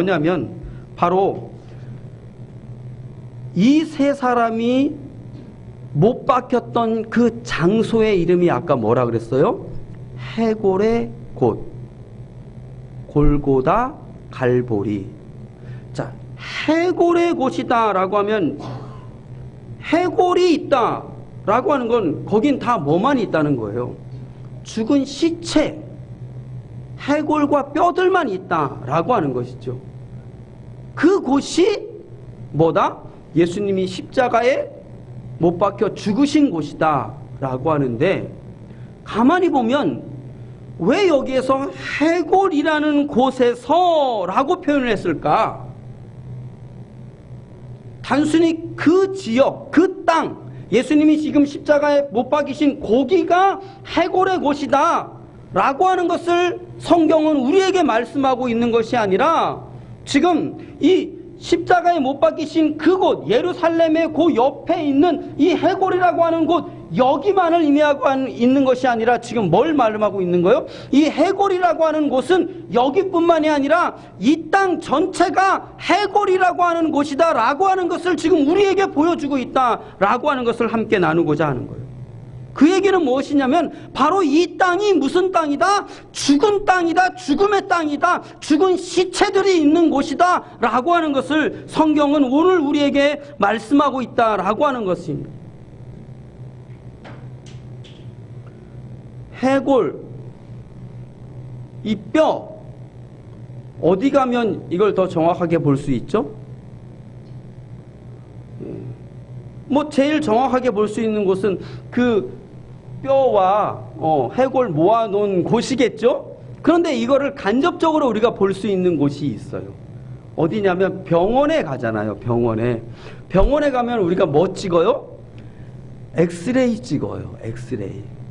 뭐냐면 바로 이 세 사람이 못 박혔던 그 장소의 이름이 아까 뭐라 그랬어요? 해골의 곳, 골고다, 갈보리. 자, 해골의 곳이다 라고 하면 해골이 있다 라고 하는 건 거긴 다 뭐만 있다는 거예요? 죽은 시체, 해골과 뼈들만 있다 라고 하는 것이죠. 그 곳이 뭐다? 예수님이 십자가에 못 박혀 죽으신 곳이다 라고 하는데, 가만히 보면 왜 여기에서 해골이라는 곳에서 라고 표현을 했을까? 단순히 그 지역, 그 땅, 예수님이 지금 십자가에 못 박이신 고기가 해골의 곳이다 라고 하는 것을 성경은 우리에게 말씀하고 있는 것이 아니라, 지금 이 십자가에 못 박이신 그곳, 예루살렘의 그 옆에 있는 이 해골이라고 하는 곳, 여기만을 의미하고 있는 것이 아니라 지금 뭘 말하고 있는 거예요? 이 해골이라고 하는 곳은 여기뿐만이 아니라 이 땅 전체가 해골이라고 하는 곳이다 라고 하는 것을 지금 우리에게 보여주고 있다 라고 하는 것을 함께 나누고자 하는 거예요. 그 얘기는 무엇이냐면 바로 이 땅이 무슨 땅이다? 죽은 땅이다. 죽음의 땅이다. 죽은 시체들이 있는 곳이다 라고 하는 것을 성경은 오늘 우리에게 말씀하고 있다 라고 하는 것입니다. 해골, 이 뼈, 어디 가면 이걸 더 정확하게 볼 수 있죠? 뭐 제일 정확하게 볼 수 있는 곳은 그 뼈와 해골 모아놓은 곳이겠죠? 그런데 이거를 간접적으로 우리가 볼 수 있는 곳이 있어요. 어디냐면 병원에 가잖아요. 병원에 가면 우리가 뭐 찍어요? 엑스레이 찍어요.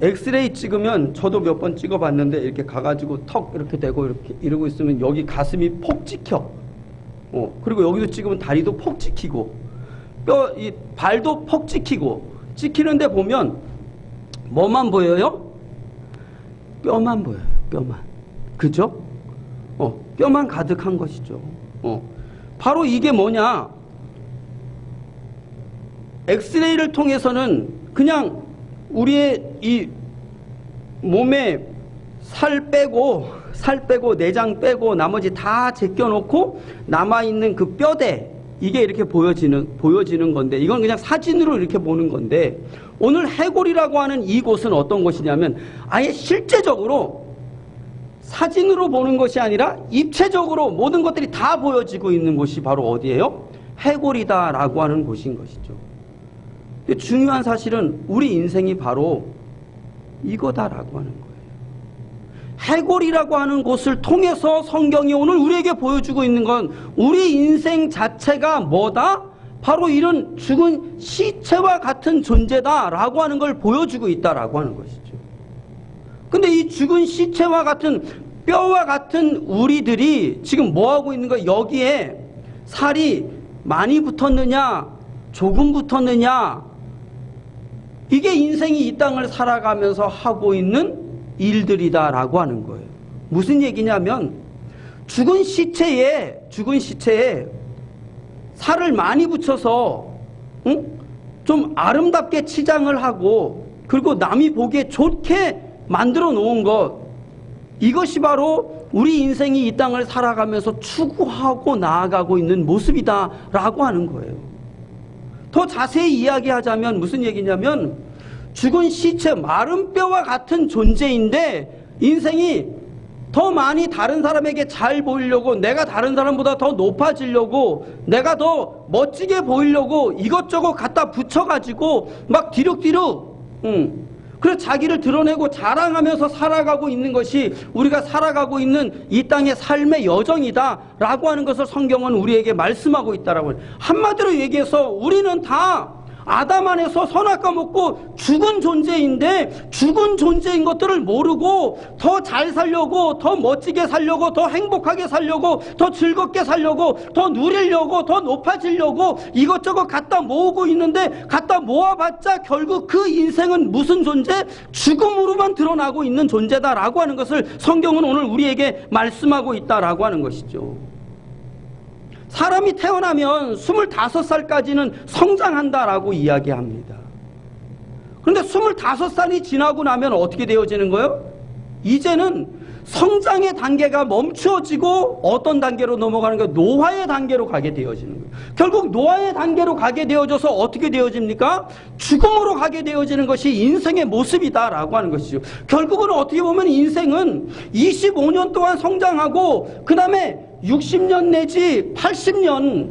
엑스레이 찍으면 저도 몇 번 찍어봤는데, 이렇게 가가지고 턱 이렇게 대고 이렇게 이러고 있으면 여기 가슴이 폭 찍혀. 그리고 여기도 찍으면 다리도 폭 찍히고, 이 발도 폭 찍히고, 찍히는데 보면 뭐만 보여요? 뼈만 보여요. 뼈만. 그죠? 뼈만 가득한 것이죠. 바로 이게 뭐냐? 엑스레이를 통해서는 그냥 우리의 이 몸에 살 빼고 내장 빼고 나머지 다 제껴놓고 남아있는 그 뼈대, 이게 이렇게 보여지는 건데, 이건 그냥 사진으로 이렇게 보는 건데, 오늘 해골이라고 하는 이곳은 어떤 곳이냐면 아예 실제적으로 사진으로 보는 것이 아니라 입체적으로 모든 것들이 다 보여지고 있는 곳이 바로 어디예요? 해골이다라고 하는 곳인 것이죠. 근데 중요한 사실은 우리 인생이 바로 이거다라고 하는 거예요. 해골이라고 하는 곳을 통해서 성경이 오늘 우리에게 보여주고 있는 건 우리 인생 자체가 뭐다? 바로 이런 죽은 시체와 같은 존재다라고 하는 걸 보여주고 있다라고 하는 것이죠. 근데 이 죽은 시체와 같은 뼈와 같은 우리들이 지금 뭐하고 있는 거야? 여기에 살이 많이 붙었느냐, 조금 붙었느냐, 이게 인생이 이 땅을 살아가면서 하고 있는 일들이다라고 하는 거예요. 무슨 얘기냐면 죽은 시체에 살을 많이 붙여서 좀 아름답게 치장을 하고, 그리고 남이 보기에 좋게 만들어 놓은 것, 이것이 바로 우리 인생이 이 땅을 살아가면서 추구하고 나아가고 있는 모습이다라고 하는 거예요. 더 자세히 이야기하자면 무슨 얘기냐면, 죽은 시체, 마른 뼈와 같은 존재인데 인생이 더 많이 다른 사람에게 잘 보이려고, 내가 다른 사람보다 더 높아지려고, 내가 더 멋지게 보이려고 이것저것 갖다 붙여가지고 막 뒤룩뒤룩 그래서 자기를 드러내고 자랑하면서 살아가고 있는 것이 우리가 살아가고 있는 이 땅의 삶의 여정이다라고 하는 것을 성경은 우리에게 말씀하고 있다라고 해요. 한마디로 얘기해서 우리는 다 아담 안에서 선악과 먹고 죽은 존재인데, 죽은 존재인 것들을 모르고 더 잘 살려고, 더 멋지게 살려고, 더 행복하게 살려고, 더 즐겁게 살려고, 더 누리려고, 더 높아지려고 이것저것 갖다 모으고 있는데, 갖다 모아봤자 결국 그 인생은 무슨 존재? 죽음으로만 드러나고 있는 존재다라고 하는 것을 성경은 오늘 우리에게 말씀하고 있다라고 하는 것이죠. 사람이 태어나면 25살까지는 성장한다라고 이야기합니다. 그런데 25살이 지나고 나면 어떻게 되어지는 거예요? 이제는 성장의 단계가 멈추어지고 어떤 단계로 넘어가는 거예요? 노화의 단계로 가게 되어지는 거예요. 결국 노화의 단계로 가게 되어져서 어떻게 되어집니까? 죽음으로 가게 되어지는 것이 인생의 모습이다라고 하는 것이죠. 결국은 어떻게 보면 인생은 25년 동안 성장하고 그 다음에 60년 내지 80년,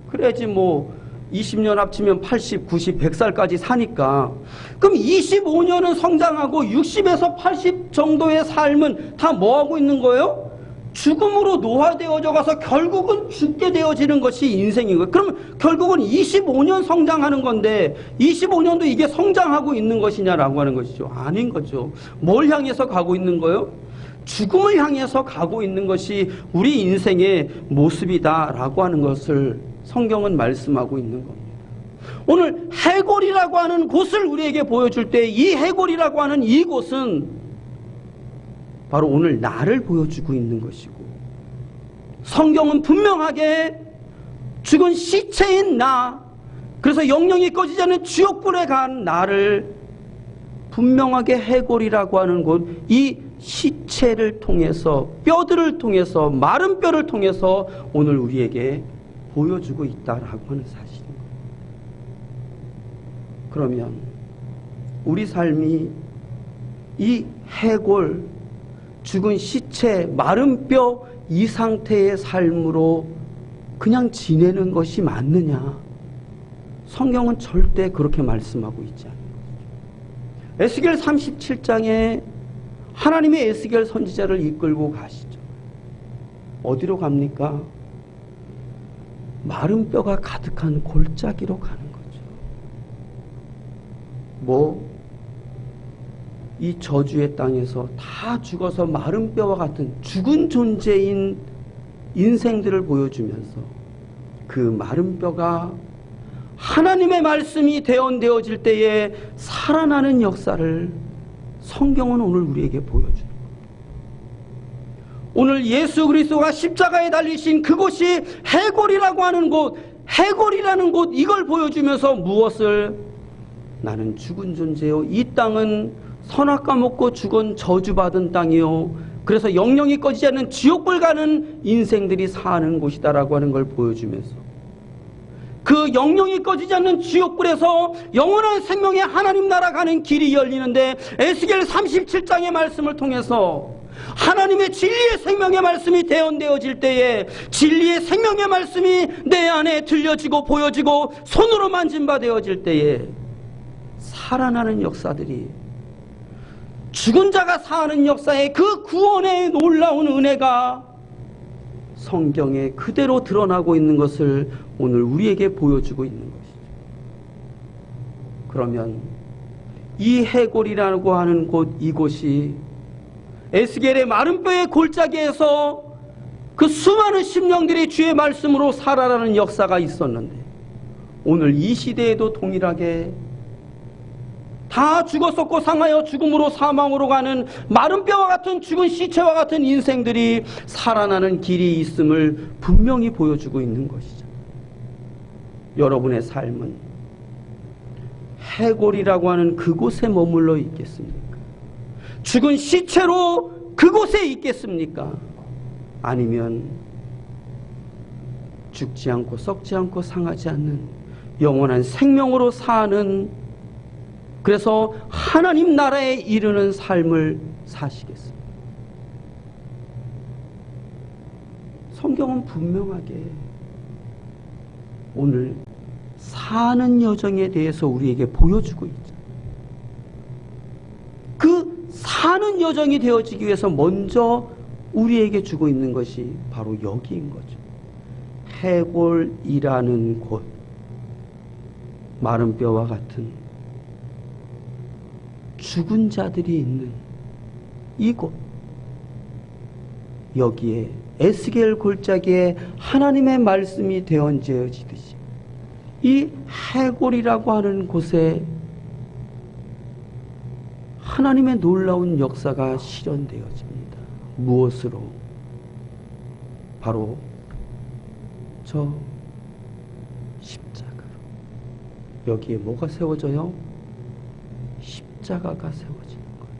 그래야지 뭐 20년 합치면 80, 90, 100살까지 사니까, 그럼 25년은 성장하고 60에서 80 정도의 삶은 다 뭐하고 있는 거예요? 죽음으로 노화되어져 가서 결국은 죽게 되어지는 것이 인생인 거예요. 그럼 결국은 25년 성장하는 건데 25년도 이게 성장하고 있는 것이냐라고 하는 것이죠. 아닌 거죠. 뭘 향해서 가고 있는 거예요? 죽음을 향해서 가고 있는 것이 우리 인생의 모습이다라고 하는 것을 성경은 말씀하고 있는 겁니다. 오늘 해골이라고 하는 곳을 우리에게 보여줄 때 이 해골이라고 하는 이곳은 바로 오늘 나를 보여주고 있는 것이고, 성경은 분명하게 죽은 시체인 나, 그래서 영영이 꺼지지 않는 지옥불에 간 나를 분명하게 해골이라고 하는 곳, 이 시체를 통해서, 뼈들을 통해서, 마른 뼈를 통해서 오늘 우리에게 보여주고 있다라고 하는 사실입니다. 그러면 우리 삶이 이 해골, 죽은 시체, 마른 뼈 이 상태의 삶으로 그냥 지내는 것이 맞느냐? 성경은 절대 그렇게 말씀하고 있지 않아요. 에스겔 37장에 하나님이 에스겔 선지자를 이끌고 가시죠. 어디로 갑니까? 마른 뼈가 가득한 골짜기로 가는 거죠. 이 저주의 땅에서 다 죽어서 마른 뼈와 같은 죽은 존재인 인생들을 보여주면서 그 마른 뼈가 하나님의 말씀이 대언되어질 때에 살아나는 역사를 성경은 오늘 우리에게 보여주는 겁니다. 오늘 예수 그리스도가 십자가에 달리신 그곳이 해골이라고 하는 곳, 해골이라는 곳, 이걸 보여주면서 무엇을? 나는 죽은 존재요, 이 땅은 선악과 먹고 죽은 저주받은 땅이요, 그래서 영영이 꺼지지 않는 지옥불 가는 인생들이 사는 곳이다라고 하는 걸 보여주면서 그 영영이 꺼지지 않는 지옥불에서 영원한 생명의 하나님 나라 가는 길이 열리는데, 에스겔 37장의 말씀을 통해서 하나님의 진리의 생명의 말씀이 대언되어질 때에 진리의 생명의 말씀이 내 안에 들려지고 보여지고 손으로 만진바 되어질 때에 살아나는 역사들이, 죽은 자가 사는 역사의 그 구원의 놀라운 은혜가 성경에 그대로 드러나고 있는 것을 오늘 우리에게 보여주고 있는 것이죠. 그러면 이 해골이라고 하는 곳, 이곳이 에스겔의 마른 뼈의 골짜기에서 그 수많은 심령들이 주의 말씀으로 살아나는 역사가 있었는데, 오늘 이 시대에도 동일하게 다 죽었었고 상하여 죽음으로 사망으로 가는 마른 뼈와 같은 죽은 시체와 같은 인생들이 살아나는 길이 있음을 분명히 보여주고 있는 것이죠. 여러분의 삶은 해골이라고 하는 그곳에 머물러 있겠습니까? 죽은 시체로 그곳에 있겠습니까? 아니면 죽지 않고 썩지 않고 상하지 않는 영원한 생명으로 사는, 그래서 하나님 나라에 이르는 삶을 사시겠습니다. 성경은 분명하게 오늘 사는 여정에 대해서 우리에게 보여주고 있죠. 그 사는 여정이 되어지기 위해서 먼저 우리에게 주고 있는 것이 바로 여기인 거죠. 해골이라는 곳, 마른 뼈와 같은 죽은 자들이 있는 이곳, 여기에 에스겔 골짜기에 하나님의 말씀이 대언되어지듯이 이 해골이라고 하는 곳에 하나님의 놀라운 역사가 실현되어집니다. 무엇으로? 바로 저 십자가로. 여기에 뭐가 세워져요? 십자가가 세워지는 거예요.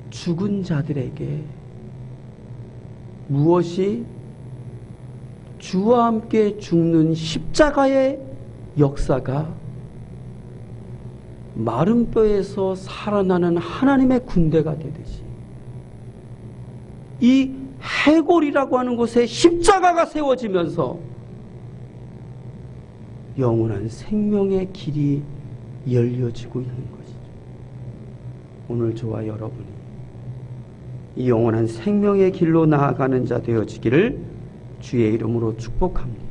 죽은 자들에게 무엇이 주와 함께 죽는 십자가의 역사가 마른 뼈에서 살아나는 하나님의 군대가 되듯이 이 해골이라고 하는 곳에 십자가가 세워지면서 영원한 생명의 길이 열려지고 있는 것이죠. 오늘 저와 여러분이 이 영원한 생명의 길로 나아가는 자 되어지기를 주의 이름으로 축복합니다.